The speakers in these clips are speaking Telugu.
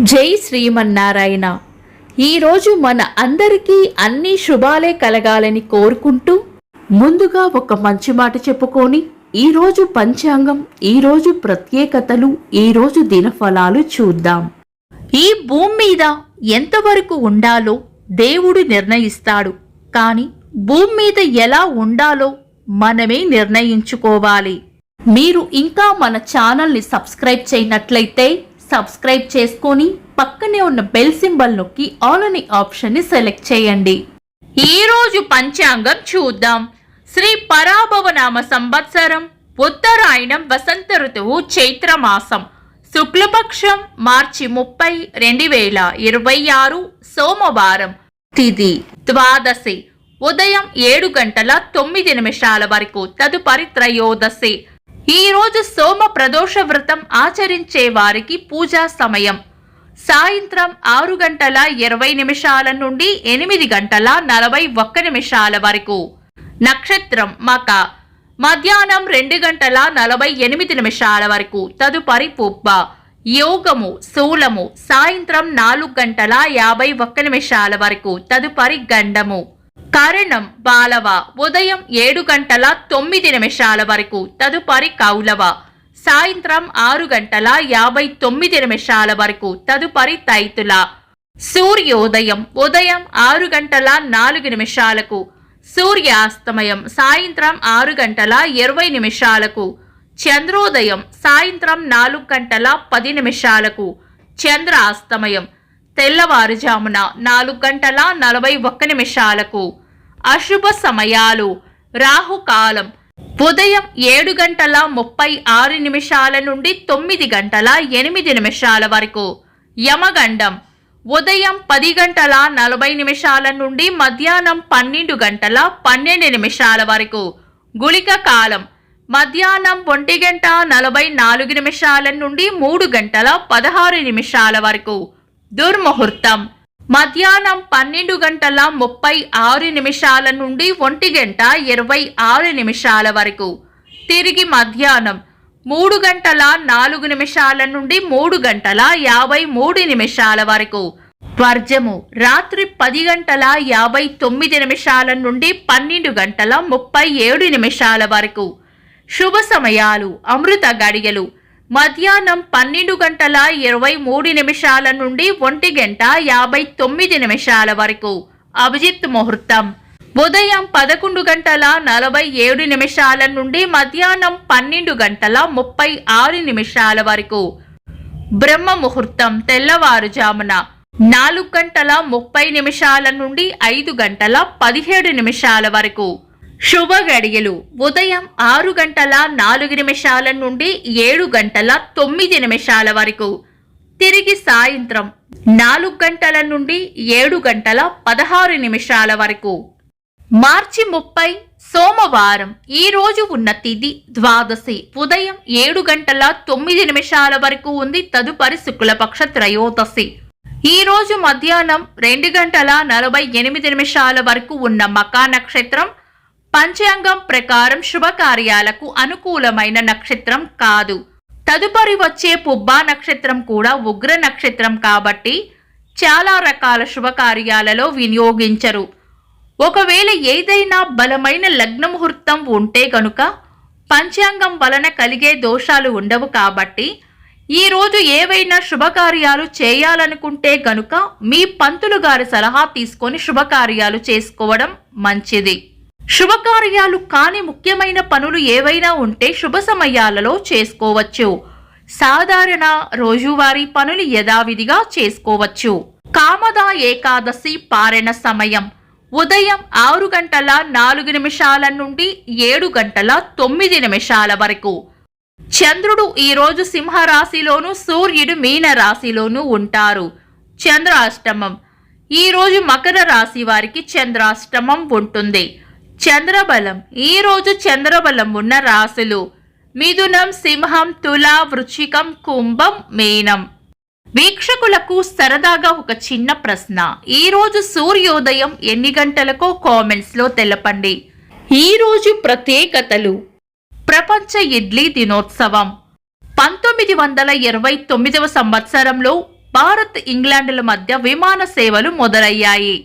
జై శ్రీమన్నారాయణ. ఈరోజు మన అందరికీ అన్ని శుభాలే కలగాలని కోరుకుంటూ ముందుగా ఒక మంచి మాట చెప్పుకొని ఈరోజు పంచాంగం, ఈరోజు ప్రత్యేకతలు, ఈరోజు దినఫలాలు చూద్దాం. ఈ భూమి మీద ఎంతవరకు ఉండాలో దేవుడు నిర్ణయిస్తాడు, కానీ భూమి మీద ఎలా ఉండాలో మనమే నిర్ణయించుకోవాలి. మీరు ఇంకా మన ఛానల్ని సబ్స్క్రైబ్ చేయనట్లయితే సబ్స్క్రైబ్ చేసుకొని పక్కనే ఉన్న బెల్ సింబల్ నొక్కి ఆల్ అనే ఆప్షన్ని సెలెక్ట్ చేయండి. ఈరోజు పంచాంగం చూద్దాం. శ్రీ పరాభవనామ సంవత్సరం, ఉత్తరాయణం, వసంత ఋతువు, చైత్రమాసం, శుక్లపక్షం, మార్చి 30, 2026, సోమవారం. తిథి ద్వాదశి, ఉదయం 7:09 వరకు. తదుపరి త్రయోదశి. ఈ రోజు సోమ ప్రదోష వ్రతం ఆచరించే వారికి పూజా సమయం సాయంత్రం 6:20 నుండి 8:41 వరకు. నక్షత్రం మక, మధ్యాహ్నం 2:48 వరకు. తదుపరి పుబ్బ. యోగము శూలము సాయంత్రం 4:51 వరకు. తదుపరి గండము. కరణం బాలవ, ఉదయం 7:09 వరకు. తదుపరి కౌలవ, సాయంత్రం 6:59 వరకు. తదుపరి తైతుల. సూర్యోదయం ఉదయం 6:04. సూర్యాస్తమయం సాయంత్రం 6:20. చంద్రోదయం సాయంత్రం 4:10. చంద్రాస్తమయం తెల్లవారుజామున 4:41. అశుభ సమయాలు. రాహుకాలం ఉదయం 7:36 నుండి 9:08 వరకు. యమగండం ఉదయం 10:40 నుండి మధ్యాహ్నం 12:12 వరకు. గుళిక కాలం మధ్యాహ్నం 1:44 నుండి 3:16 వరకు. దుర్ముహూర్తం మధ్యాహ్నం 12:36 నుండి 1:26 వరకు. తిరిగి మధ్యాహ్నం 3:04 నుండి 3:53 వరకు. వర్జము రాత్రి 10:59 నుండి 12:37 వరకు. శుభ సమయాలు. అమృత గడియలు మధ్యాహ్నం 12:23 నుండి 1:59 వరకు. అభిజిత్ ముహూర్తం ఉదయం 11:47 నుండి మధ్యాహ్నం 12:36 వరకు. బ్రహ్మ ముహూర్తం తెల్లవారుజామున 4:30 నుండి 5:17 వరకు. శుభ గడియలు ఉదయం 6:04 నుండి 7:09 వరకు. తిరిగి సాయంత్రం 4 నుండి 7:16 వరకు. మార్చి 30 సోమవారం. ఈ రోజు ఉన్న తిథి ద్వాదశి, ఉదయం 7:09 వరకు ఉంది. తదుపరి శుక్లపక్ష త్రయోదశి. ఈ రోజు మధ్యాహ్నం 2:48 వరకు ఉన్న మకా నక్షత్రం పంచాంగం ప్రకారం శుభకార్యాలకు అనుకూలమైన నక్షత్రం కాదు. తదుపరి వచ్చే పుబ్బా నక్షత్రం కూడా ఉగ్ర నక్షత్రం కాబట్టి చాలా రకాల శుభకార్యాలలో వినియోగించరు. ఒకవేళ ఏదైనా బలమైన లగ్న ముహూర్తం ఉంటే గనుక పంచాంగం వలన కలిగే దోషాలు ఉండవు. కాబట్టి ఈ రోజు ఏవైనా శుభకార్యాలు చేయాలనుకుంటే గనుక మీ పంతులు గారి సలహా తీసుకొని శుభకార్యాలు చేసుకోవడం మంచిది. శుభకార్యాలు కాని ముఖ్యమైన పనులు ఏవైనా ఉంటే శుభ సమయాలలో చేసుకోవచ్చు. సాధారణ రోజువారీ పనులు యథావిధిగా చేసుకోవచ్చు. కామదా ఏకాదశి పారణ సమయం ఉదయం 6:04 నుండి 7:09 వరకు. చంద్రుడు ఈరోజు సింహరాశిలోను, సూర్యుడు మీన రాశిలోనూ ఉంటారు. చంద్రాష్టమం ఈరోజు మకర రాశి వారికి చంద్రాష్టమం ఉంటుంది. చంద్రబలం ఈ రోజు చంద్రబలం ఉన్న రాశులు మిథునం, సింహం, తుల, వృశ్చికం, కుంభం, మీనం. వీక్షకులకు సరదాగా ఒక చిన్న ప్రశ్న. ఈ రోజు సూర్యోదయం ఎన్ని గంటలకో కామెంట్స్ లో తెలపండి. ఈ రోజు ప్రత్యేకతలు. ప్రపంచ ఇడ్లీ దినోత్సవం 1929 సంవత్సరంలో భారత్ ఇంగ్లాండ్ల మధ్య విమాన సేవలు మొదలయ్యాయి.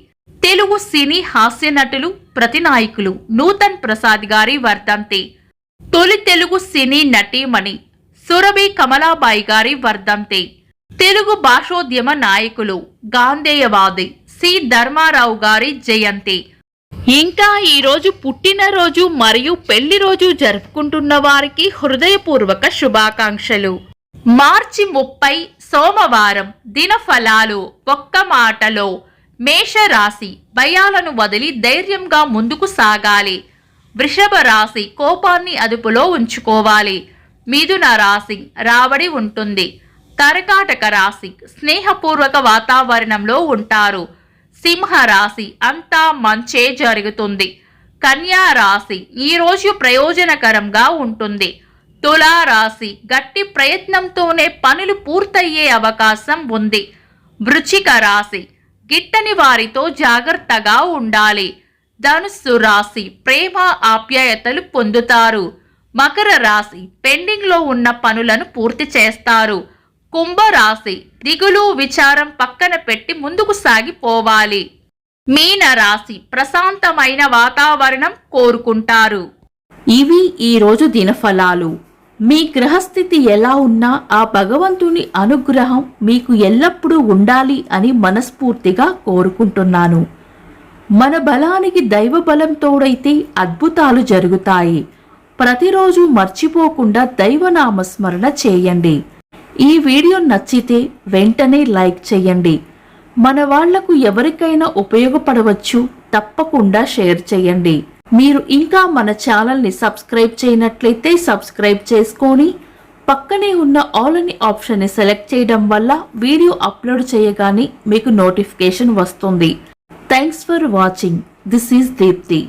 తెలుగు సినీ హాస్య నటులు, ప్రతినాయకులు నూతన్ ప్రసాద్ గారి వర్ధంతి. తొలి తెలుగు సినీ నటీమణి సురభి కమలాబాయి గారి వర్ధంతి. తెలుగు భాషోద్యమ నాయకులు, గాంధేయవాది సి ధర్మారావు గారి జయంతి. ఇంకా ఈరోజు పుట్టినరోజు మరియు పెళ్లి రోజు జరుపుకుంటున్న వారికి హృదయపూర్వక శుభాకాంక్షలు. మార్చి 30 సోమవారం. దినఫలాలు. ఒక్క మాటలో మేషరాశి భయాలను వదిలి ధైర్యంగా ముందుకు సాగాలి. వృషభ రాశి కోపాన్ని అదుపులో ఉంచుకోవాలి. మిథున రాశి రాబడి ఉంటుంది. కర్కాటక రాశి స్నేహపూర్వక వాతావరణంలో ఉంటారు. సింహ రాశి అంతా మంచే జరుగుతుంది. కన్యా రాశి ఈరోజు ప్రయోజనకరంగా ఉంటుంది. తులా రాశి గట్టి ప్రయత్నంతోనే పనులు పూర్తయ్యే అవకాశం ఉంది. వృశ్చిక రాశి గిట్టని వారితో జాగ్రత్తగా ఉండాలి. ధనుస్సు రాశి ప్రేమ ఆప్యాయతలు పొందుతారు. మకర రాశి పెండింగ్ లో ఉన్న పనులను పూర్తి చేస్తారు. కుంభరాశి దిగులు విచారం పక్కన పెట్టి ముందుకు సాగిపోవాలి. మీన రాశి ప్రశాంతమైన వాతావరణం కోరుకుంటారు. ఇవి ఈరోజు దినఫలాలు. మీ గ్రహస్థితి ఎలా ఉన్నా ఆ భగవంతుని అనుగ్రహం మీకు ఎల్లప్పుడూ ఉండాలి అని మనస్ఫూర్తిగా కోరుకుంటున్నాను. మన బలానికి దైవ బలం తోడైతే అద్భుతాలు జరుగుతాయి. ప్రతిరోజు మర్చిపోకుండా దైవనామస్మరణ చేయండి. ఈ వీడియో నచ్చితే వెంటనే లైక్ చేయండి. మన వాళ్లకు ఎవరికైనా ఉపయోగపడవచ్చు. తప్పకుండా షేర్ చేయండి. మీరు ఇంకా మన ఛానల్ని సబ్స్క్రైబ్ చేయనట్లయితే సబ్స్క్రైబ్ చేసుకొని పక్కనే ఉన్న ఆల్ అని ఆప్షన్ని సెలెక్ట్ చేయడం వల్ల వీడియో అప్లోడ్ చేయగానే మీకు నోటిఫికేషన్ వస్తుంది. Thanks for watching. This is Deepti.